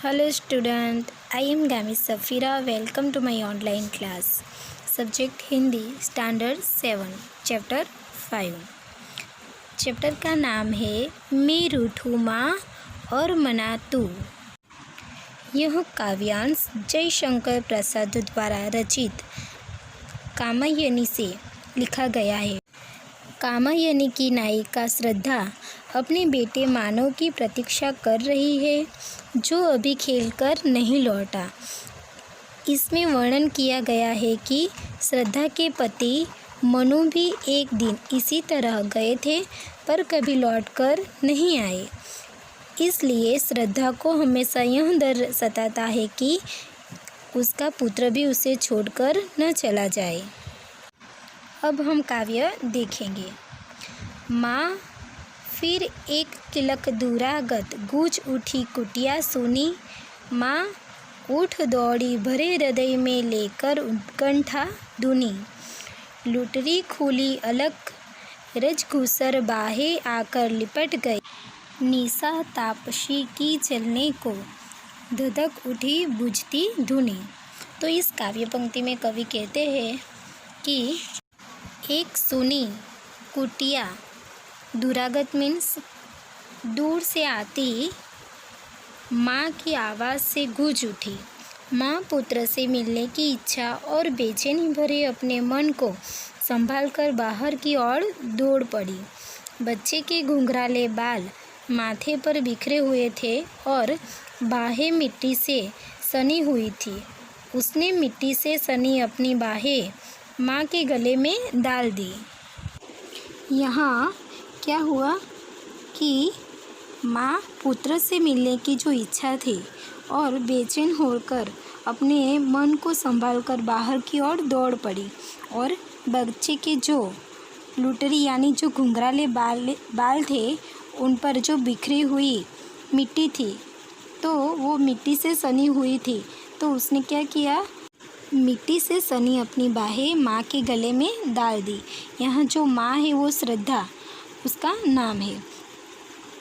Hello student, I am Gami Safira. Welcome to my online class. Subject Hindi standard 7 chapter 5। Chapter का नाम है मैं रूठूँ माँ और मना तू। यह काव्यांश जयशंकर प्रसाद द्वारा रचित कामायनी से लिखा गया है। कामायनी की नायिका श्रद्धा अपने बेटे मानव की प्रतीक्षा कर रही है जो अभी खेलकर नहीं लौटा। इसमें वर्णन किया गया है कि श्रद्धा के पति मनु भी एक दिन इसी तरह गए थे पर कभी लौटकर नहीं आए। इसलिए श्रद्धा को हमेशा यह डर सताता है कि उसका पुत्र भी उसे छोड़कर न चला जाए। अब हम काव्य देखेंगे। माँ फिर एक तिलक दूरागत गूंज उठी कुटिया सुनी। माँ उठ दौड़ी भरे हृदय में लेकर उत्कंठा धुनी। लुटरी खुली अलग रजघूसर बाहें आकर लिपट गई। निशा तापसी की चलने को धधक उठी बुझती धुनी। तो इस काव्य पंक्ति में कवि कहते हैं कि एक सुनी कुटिया दूरागत मीन्स दूर से आती माँ की आवाज़ से गूंज उठी। माँ पुत्र से मिलने की इच्छा और बेचैनी भरे अपने मन को संभालकर बाहर की ओर दौड़ पड़ी। बच्चे के घुंघराले बाल माथे पर बिखरे हुए थे और बाहें मिट्टी से सनी हुई थी। उसने मिट्टी से सनी अपनी बाहें माँ के गले में डाल दी। यहाँ क्या हुआ कि माँ पुत्र से मिलने की जो इच्छा थी और बेचैन होकर अपने मन को संभालकर बाहर की ओर दौड़ पड़ी और बच्चे के जो लुटरी यानी जो घुंघराले बाल थे उन पर जो बिखरी हुई मिट्टी थी तो वो मिट्टी से सनी हुई थी। तो उसने क्या किया, मिट्टी से सनी अपनी बाहें माँ के गले में डाल दी। यहाँ जो माँ है वो श्रद्धा उसका नाम है।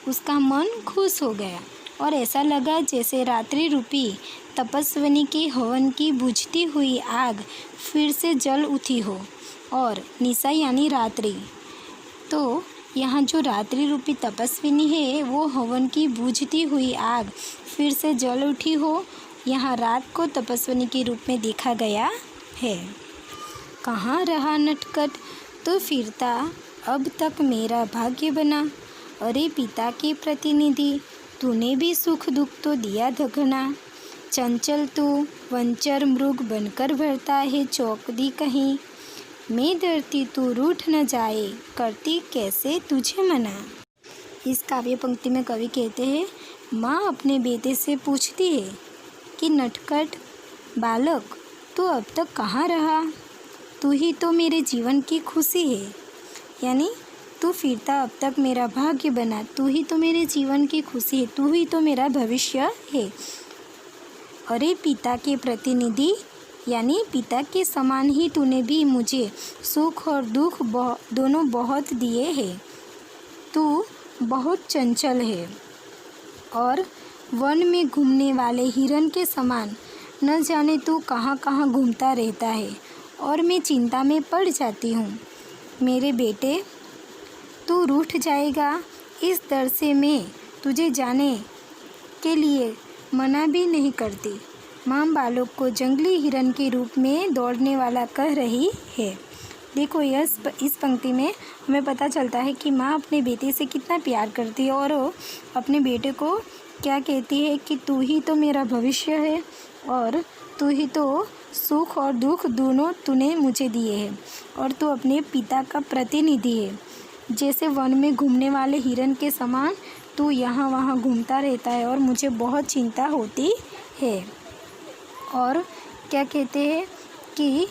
उसका मन खुश हो गया और ऐसा लगा जैसे रात्रि रूपी तपस्विनी के हवन की बुझती हुई आग फिर से जल उठी हो। और निशा यानी रात्रि, तो यहाँ जो रात्रि रूपी तपस्विनी है वो हवन की बुझती हुई आग फिर से जल उठी हो। यहाँ रात को तपस्विनी के रूप में देखा गया है। कहाँ रहा नटखट तो फिरता अब तक मेरा भाग्य बना। अरे पिता के प्रतिनिधि तूने भी सुख दुख तो दिया धगना। चंचल तू वंचर मृग बनकर भरता है चौकड़ी कहीं। मैं डरती तू रूठ न जाए करती कैसे तुझे मना। इस काव्य पंक्ति में कवि कहते हैं माँ अपने बेटे से पूछती है कि नटखट बालक तू अब तक कहाँ रहा। तू ही तो मेरे जीवन की खुशी है, यानी तू फिरता अब तक मेरा भाग्य बना। तू ही तो मेरे जीवन की खुशी है, तू ही तो मेरा भविष्य है। अरे पिता के प्रतिनिधि यानी पिता के समान ही तूने भी मुझे सुख और दुख दोनों बहुत दिए हैं। तू बहुत चंचल है और वन में घूमने वाले हिरन के समान न जाने तू कहाँ कहाँ घूमता रहता है और मैं चिंता में पड़ जाती हूँ। मेरे बेटे तू रूठ जाएगा इस डर से मैं तुझे जाने के लिए मना भी नहीं करती। माँ बालक को जंगली हिरन के रूप में दौड़ने वाला कह रही है। देखो इस पंक्ति में हमें पता चलता है कि माँ अपने बेटे से कितना प्यार करती है और वो अपने बेटे को क्या कहती है कि तू ही तो मेरा भविष्य है और तू ही तो सुख और दुख दोनों तूने मुझे दिए हैं और तू अपने पिता का प्रतिनिधि है। जैसे वन में घूमने वाले हिरन के समान तू यहाँ वहाँ घूमता रहता है और मुझे बहुत चिंता होती है। और क्या कहते हैं कि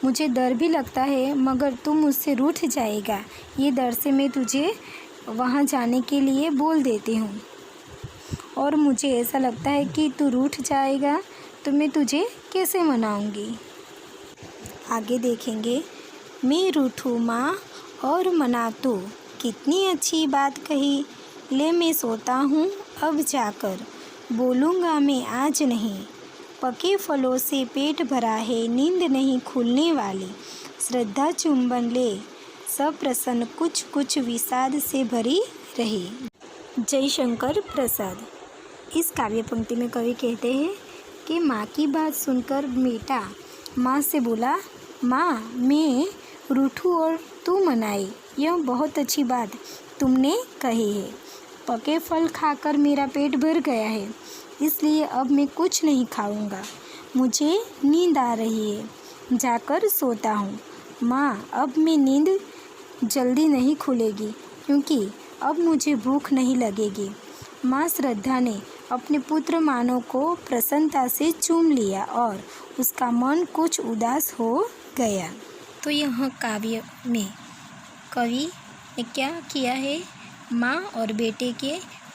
मुझे डर भी लगता है मगर तू मुझसे रूठ जाएगा, ये डर से मैं तुझे वहाँ जाने के लिए बोल देती हूँ। और मुझे ऐसा लगता है कि तू रूठ जाएगा तो मैं तुझे कैसे मनाऊँगी। आगे देखेंगे। मैं रूठूँ माँ और मना तू, कितनी अच्छी बात कही। ले मैं सोता हूँ अब जाकर, बोलूँगा मैं आज नहीं। पके फलों से पेट भरा है, नींद नहीं खुलने वाली। श्रद्धा चुंबन ले, सब प्रसन्न कुछ कुछ विषाद से भरी रही। जयशंकर प्रसाद। इस काव्य पंक्ति में कवि कहते हैं कि माँ की बात सुनकर बेटा माँ से बोला, माँ मैं रूठूँ और तू मनाए। यह बहुत अच्छी बात तुमने कही है। पके फल खाकर मेरा पेट भर गया है, इसलिए अब मैं कुछ नहीं खाऊंगा। मुझे नींद आ रही है, जाकर सोता हूँ। माँ अब मैं नींद जल्दी नहीं खुलेगी, क्योंकि अब मुझे भूख नहीं लगेगी। माँ श्रद्धा ने अपने पुत्र मानव को प्रसन्नता से चूम लिया और उसका मन कुछ उदास हो गया। तो यह काव्य में कवि ने क्या किया है, माँ और बेटे के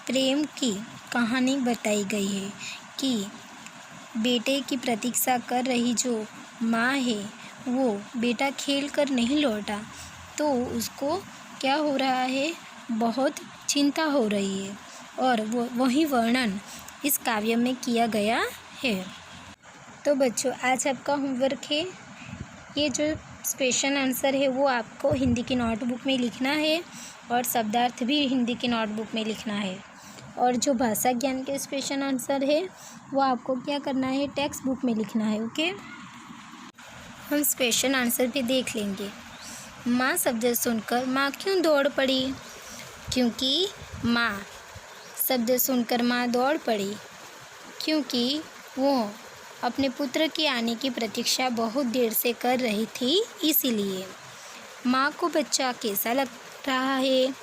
प्रेम की कहानी बताई गई है कि बेटे की प्रतीक्षा कर रही जो माँ है वो बेटा खेल कर नहीं लौटा तो उसको क्या हो रहा है, बहुत चिंता हो रही है और वही वर्णन इस काव्य में किया गया है। तो बच्चों आज आपका होमवर्क है, ये जो क्वेश्चन आंसर है वो आपको हिंदी की नोटबुक में लिखना है और शब्दार्थ भी हिंदी की नोटबुक में लिखना है। और जो भाषा ज्ञान के क्वेश्चन आंसर है वो आपको क्या करना है, टेक्स्ट बुक में लिखना है। ओके, हम क्वेश्चन आंसर भी देख लेंगे। माँ शब्द सुनकर माँ क्यों दौड़ पड़ी? क्योंकि माँ शब्द सुनकर माँ दौड़ पड़ी क्योंकि वो अपने पुत्र के आने की प्रतीक्षा बहुत देर से कर रही थी, इसीलिए। माँ को बच्चा कैसा लग रहा है?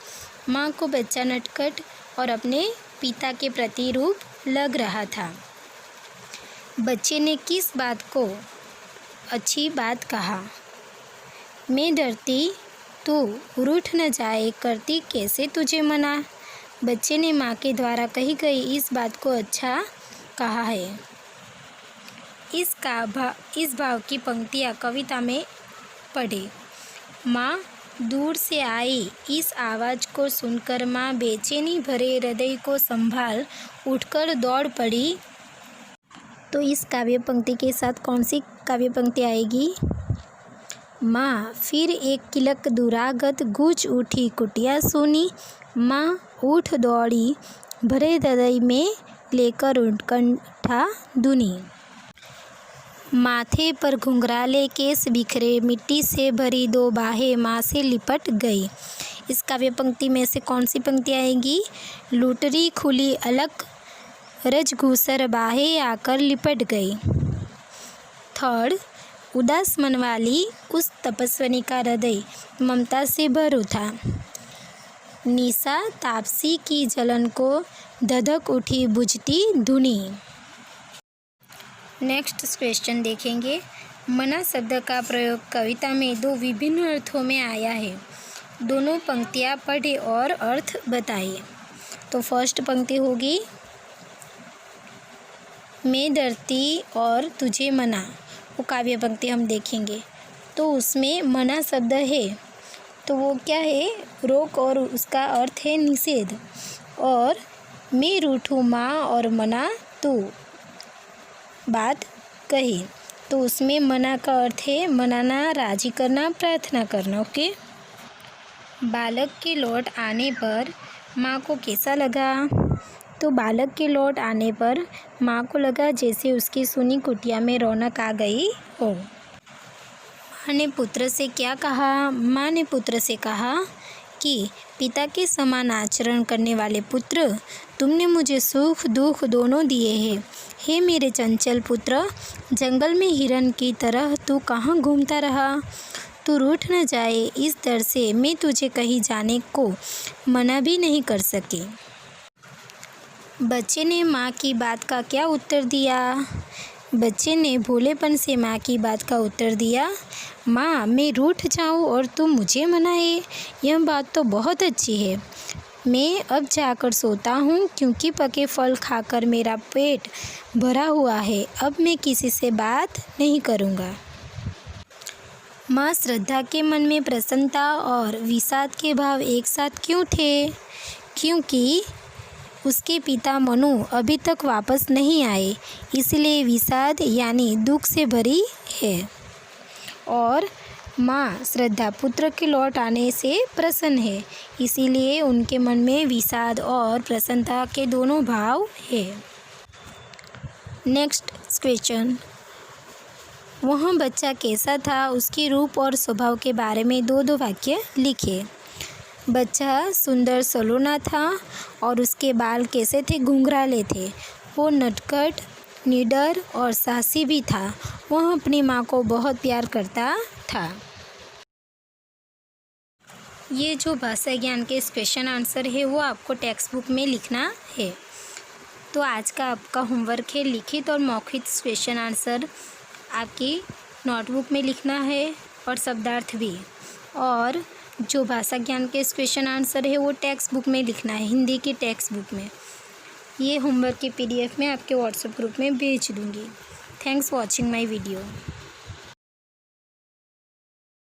माँ को बच्चा नटखट और अपने पिता के प्रतिरूप लग रहा था। बच्चे ने किस बात को अच्छी बात कहा? मैं डरती तू रूठ न जाए करती कैसे तुझे मना? बच्चे ने माँ के द्वारा कही गई इस बात को अच्छा कहा है। इस भाव की पंक्तियाँ कविता में पढ़े। माँ दूर से आई इस आवाज़ को सुनकर माँ बेचैनी भरे हृदय को संभाल उठकर दौड़ पड़ी। तो इस काव्य पंक्ति के साथ कौन सी काव्य पंक्ति आएगी? माँ फिर एक किलक दुरागत गूंज उठी कुटिया सोनी। माँ उठ दौड़ी भरे हृदय में लेकर उत्कंठा दुनी। माथे पर घुंघराले केस बिखरे मिट्टी से भरी दो बाहें माँ से लिपट गई। इस काव्य पंक्ति में से कौन सी पंक्ति आएगी? लुटरी खुली अलग रजघूसर बाहें आकर लिपट गई। थर्ड, उदास मन वाली उस तपस्विनी का हृदय ममता से भर उठा। निशा तापसी की जलन को धधक उठी बुझती धुनी। नेक्स्ट क्वेश्चन देखेंगे। मना शब्द का प्रयोग कविता में दो विभिन्न अर्थों में आया है। दोनों पंक्तियाँ पढ़े और अर्थ बताइए। तो फर्स्ट पंक्ति होगी मैं डरती और तुझे मना, वो काव्य पंक्ति हम देखेंगे। तो उसमें मना शब्द है तो वो क्या है, रोक, और उसका अर्थ है निषेध। और मैं रूठूँ माँ और मना तू बात कही, तो उसमें मना का अर्थ है मनाना, राजी करना, प्रार्थना करना। ओके। बालक के लौट आने पर माँ को कैसा लगा? तो बालक के लौट आने पर माँ को लगा जैसे उसकी सुनी कुटिया में रौनक आ गई हो। माँ ने पुत्र से क्या कहा? माँ ने पुत्र से कहा कि पिता के समान आचरण करने वाले पुत्र, तुमने मुझे सुख दुख दोनों दिए हैं। हे मेरे चंचल पुत्र, जंगल में हिरन की तरह तू कहाँ घूमता रहा? तू रूठ न जाए इस डर से मैं तुझे कहीं जाने को मना भी नहीं कर सकी। बच्चे ने माँ की बात का क्या उत्तर दिया? बच्चे ने भोलेपन से माँ की बात का उत्तर दिया, माँ मैं रूठ जाऊँ और तू मुझे मनाए, यह बात तो बहुत अच्छी है। मैं अब जाकर सोता हूँ क्योंकि पके फल खाकर मेरा पेट भरा हुआ है। अब मैं किसी से बात नहीं करूँगा। माँ श्रद्धा के मन में प्रसन्नता और विषाद के भाव एक साथ क्यों थे? क्योंकि उसके पिता मनु अभी तक वापस नहीं आए, इसलिए विषाद यानी दुख से भरी है। और माँ श्रद्धा पुत्र के लौट आने से प्रसन्न है, इसीलिए उनके मन में विषाद और प्रसन्नता के दोनों भाव है। नेक्स्ट क्वेश्चन, वह बच्चा कैसा था, उसके रूप और स्वभाव के बारे में दो वाक्य लिखे। बच्चा सुंदर सलोना था और उसके बाल कैसे थे, घुंघराले थे। वो नटखट, निडर और साहसी भी था। वह अपनी माँ को बहुत प्यार करता था। ये जो भाषा ज्ञान के क्वेश्चन आंसर है वो आपको टेक्स्ट बुक में लिखना है। तो आज का आपका होमवर्क है, लिखित और मौखिक क्वेश्चन आंसर आपकी नोटबुक में लिखना है और शब्दार्थ भी। और जो भाषा ज्ञान के क्वेश्चन आंसर है वो टेक्स्ट बुक में लिखना है, हिंदी की टेक्स्ट बुक में। ये होमवर्क की PDF मैं आपके व्हाट्सएप ग्रुप में भेज दूँगी। Thanks watching my video.